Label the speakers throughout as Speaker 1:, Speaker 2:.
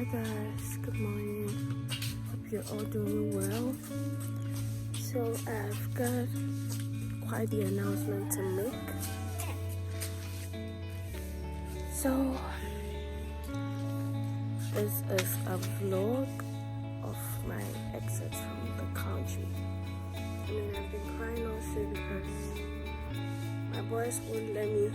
Speaker 1: Hi guys, good morning. Hope you're all doing well. So I've got quite the announcement to make. So this is a vlog of my exit from the country. I mean, I've been crying also because my boys won't let me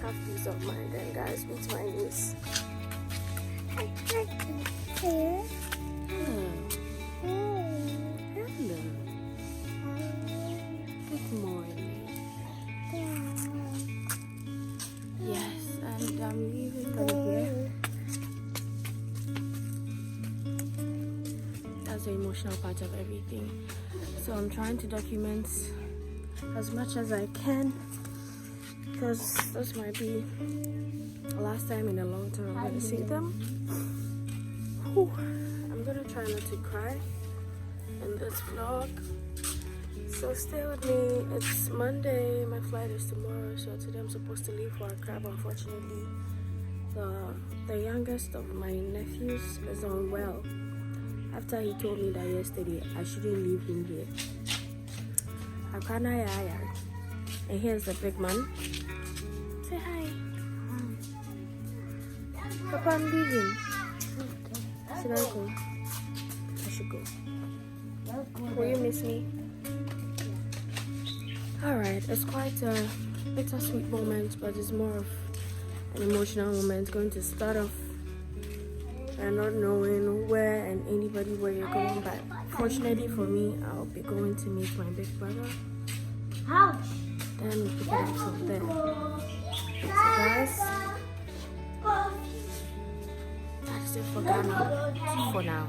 Speaker 1: have peace of mind. And guys, meet my niece. Hello. Hello. Good morning. Yes, and I'm leaving from here. That's the emotional part of everything. So I'm trying to document as much as I can, because this might be the last time in a long time I'm going to see them. Whew. I'm going to try not to cry in this vlog. So stay with me. It's Monday. My flight is tomorrow. So today I'm supposed to leave for Accra. Unfortunately, the youngest of my nephews is unwell. After he told me that yesterday I shouldn't leave him here. And here's the big man. Say hi. Papa, I'm leaving. Should I go? I should go. Will you miss me? Alright, it's quite a bittersweet moment, but it's more of an emotional moment. Going to start off and not knowing where and anybody where you're going, but fortunately for me, I'll be going to meet my big brother. Then we pick it up from there. So guys, that's it for Ghana for now.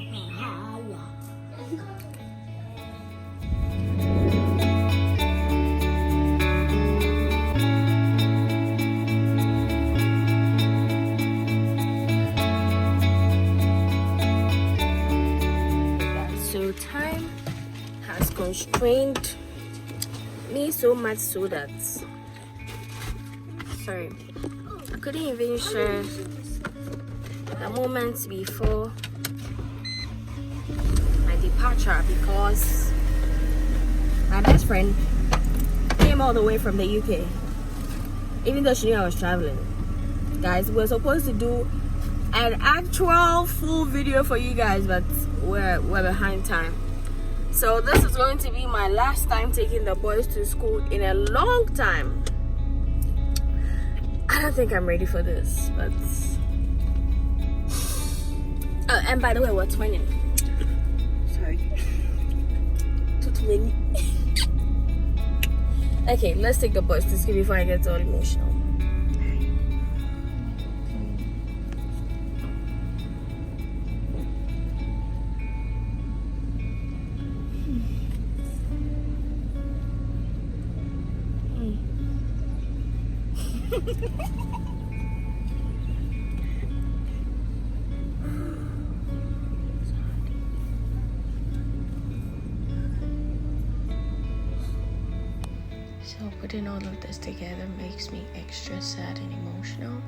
Speaker 1: So time has constrained me so much so that I couldn't even share the moments before my departure, because my best friend came all the way from the UK, even though she knew I was traveling. Guys, we're supposed to do an actual full video for you guys, but we're behind time. So this is going to be my last time taking the boys to school in a long time. I don't think I'm ready for this, but oh, and by the way, we're twinning. Sorry. To twin. Okay, let's take the boys to school before I get all emotional. So putting all of this together makes me extra sad and emotional.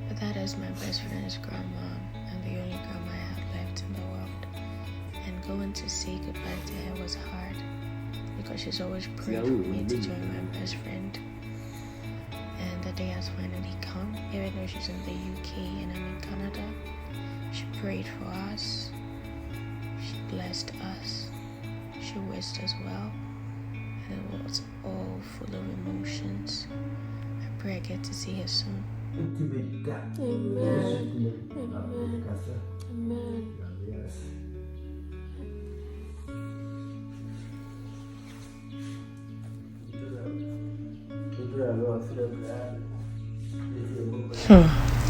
Speaker 1: But that is my best friend's grandma and the only grandma I have left in the world. And going to say goodbye to her was hard, because she's always prayed for me to join my best friend. And the day has finally come. Even though she's in the UK and I'm in Canada, she prayed for us, she blessed us, she wished us well, and it was all full of emotions. I pray I get to see her soon. Amen. Amen. Amen.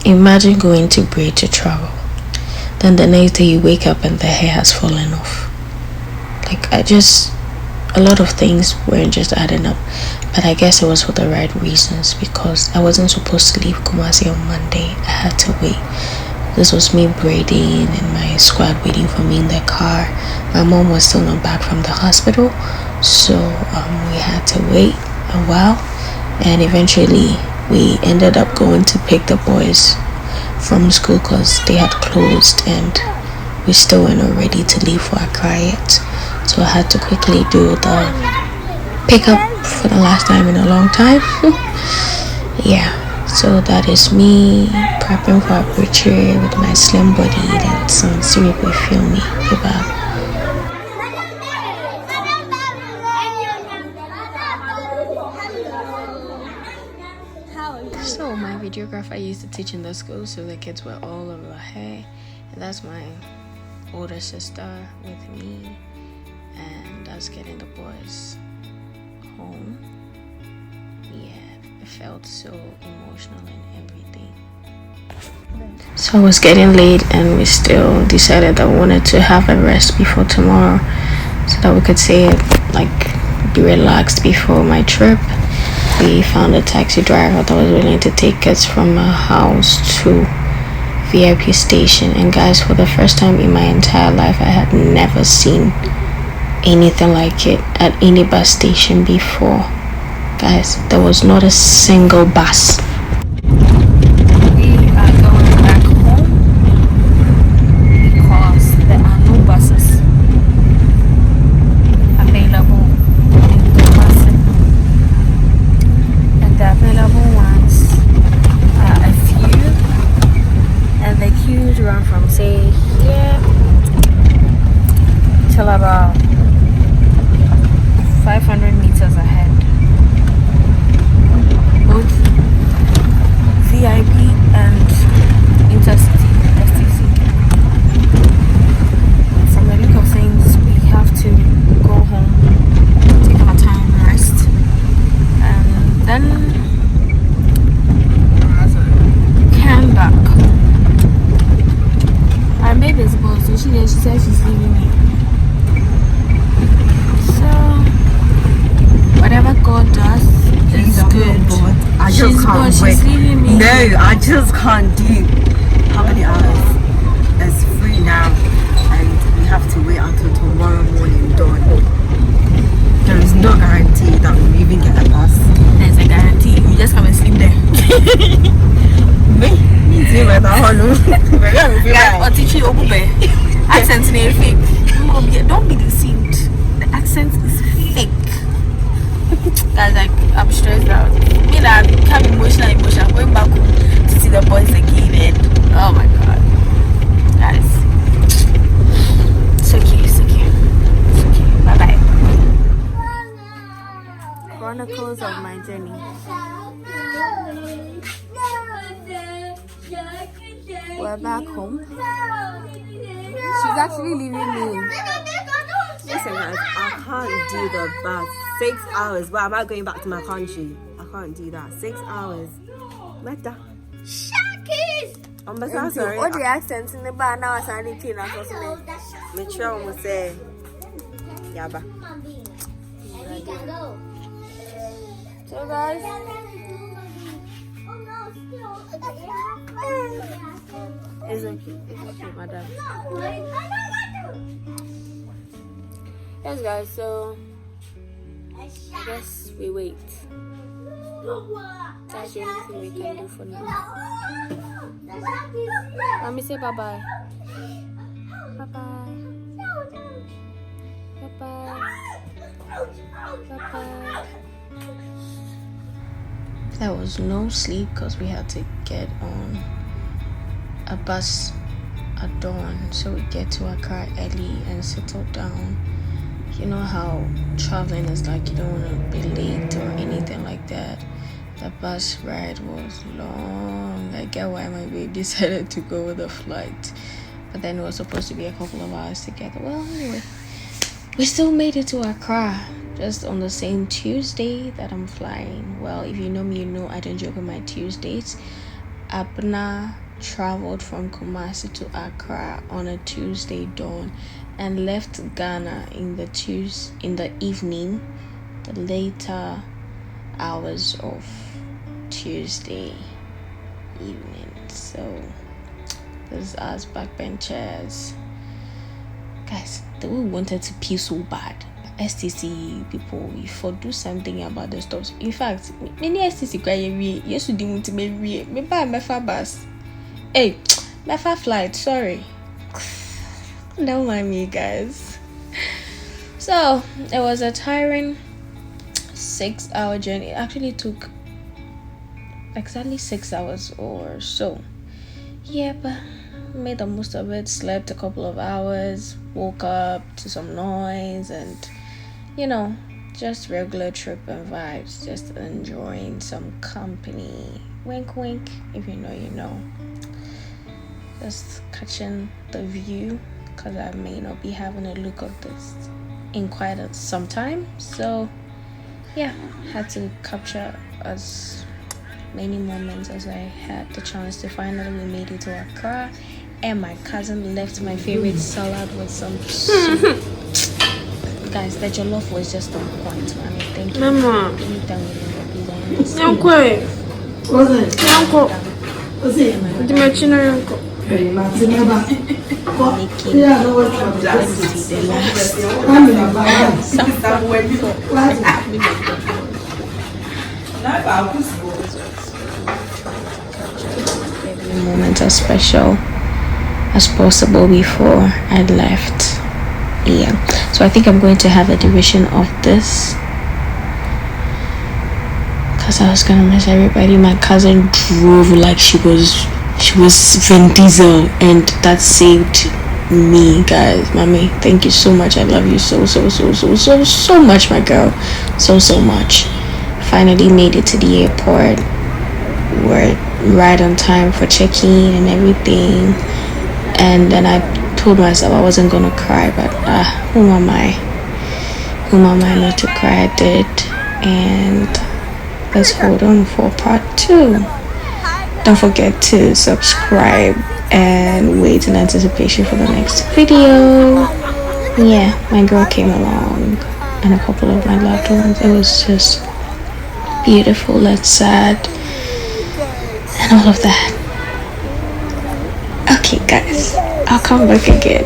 Speaker 1: Imagine going to Bray to travel, then the next day you wake up and the hair has fallen off. A lot of things weren't just adding up, but I guess it was for the right reasons, because I wasn't supposed to leave Kumasi on Monday. I had to wait. This was me braiding and my squad waiting for me in the car. My mom was still not back from the hospital, so we had to wait a while, and eventually we ended up going to pick the boys from school because they had closed and we still were not ready to leave for Accra yet. So I had to quickly do the pickup for the last time in a long time. Yeah, so that is me prepping for a retreat with my slim body and some cerebral feel me. Goodbye. So my videographer used to teach in the school, so the kids were all over her, and that's my older sister with me, and that's getting the boys home. Yeah, it felt so emotional and everything. So it was getting late, and we still decided that we wanted to have a rest before tomorrow, so that we could say be relaxed before my trip. We found a taxi driver that was willing to take us from our house to VIP station. And guys, for the first time in my entire life, I had never seen anything like it at any bus station before. Guys, there was not a single bus. We are going back home because there are no buses available. The available ones are a few, and the queues run from say here till about 500 meters ahead. Both VIP and Intercity STC. From the look of things, we have to go home, take our time, rest, and then came back. Our baby is supposed to. She said she's leaving me. So whatever God does is good.
Speaker 2: I just can't wait.
Speaker 1: She's leaving me.
Speaker 2: No, I just can't do. How many hours? It's free now, and we have to wait until tomorrow morning dawn. There is no guarantee that we'll even get a bus.
Speaker 1: There's a guarantee. You just come and sleep there. Accent is fake. Don't be deceived. The accent is fake. Guys, I'm stressed out. Me now, I'm becoming emotional. Going back home to see the boys again, and oh my god, guys, it's okay. Bye bye. Chronicles of my journey. We're back home. She's actually leaving me.
Speaker 2: Listen guys, I can't do the bus. 6 hours. Why am I going back to my country? I can't do that. 6 hours. Meta.
Speaker 3: Shakis!
Speaker 2: I'm sorry.
Speaker 1: What the accents in the bar now? I started to
Speaker 2: Make sure I'm gonna say Yaba.
Speaker 1: So guys, it's okay, madam. Yes guys, so I guess we wait. That's the only thing we can do for now. Let me say bye bye. Bye bye. Bye bye. Bye bye. There was no sleep because we had to get on a bus at dawn, so we get to Accra early and settle down. You know how traveling is like, you don't want to be late or anything like that. The bus ride was long. I get why my baby decided to go with the flight, but then it was supposed to be a couple of hours together. Well, anyway, we still made it to Accra just on the same Tuesday that I'm flying. Well, if you know me, you know I don't joke with my Tuesdays. Abena traveled from Kumasi to Accra on a Tuesday dawn and left Ghana in the evening, the later hours of Tuesday evening. So this is us backbenchers. Guys, we wanted to pee so bad. STC people, if we do something about the stops. In fact, many STC cry every yes to do to me buy my fabas. Hey, my flight, sorry. Don't mind me, guys. So it was a tiring 6-hour journey. It actually took exactly 6 hours or so. Yeah, but made the most of it. Slept a couple of hours, woke up to some noise, and just regular trip and vibes, just enjoying some company. Wink wink, if you know you know. Just catching the view, because I may not be having a look of this in quite some time. So yeah, had to capture as many moments as I had the chance to. Finally we made it to Accra, and my cousin left my favorite salad with some soup. Guys, the jollof was just on point. I mean, thank you.
Speaker 2: Mama.
Speaker 1: Anytime we leave a pizza in this
Speaker 2: Uncle. Uncle. The machine uncle.
Speaker 1: making the every moment as special as possible before I left. Yeah, so I think I'm going to have a division of this because I was gonna miss everybody. My cousin drove like she was Vin Diesel, and that saved me, guys. Mommy, thank you so much. I love you so much, my girl, so much. Finally made it to the airport. We're right on time for check-in and everything, and then I told myself I wasn't gonna cry, but who am I not to cry? I did. And let's hold on for part 2. Don't forget to subscribe and wait in anticipation for the next video. Yeah, my girl came along and a couple of my loved ones. It was just beautiful and sad and all of that. Okay guys, I'll come back again.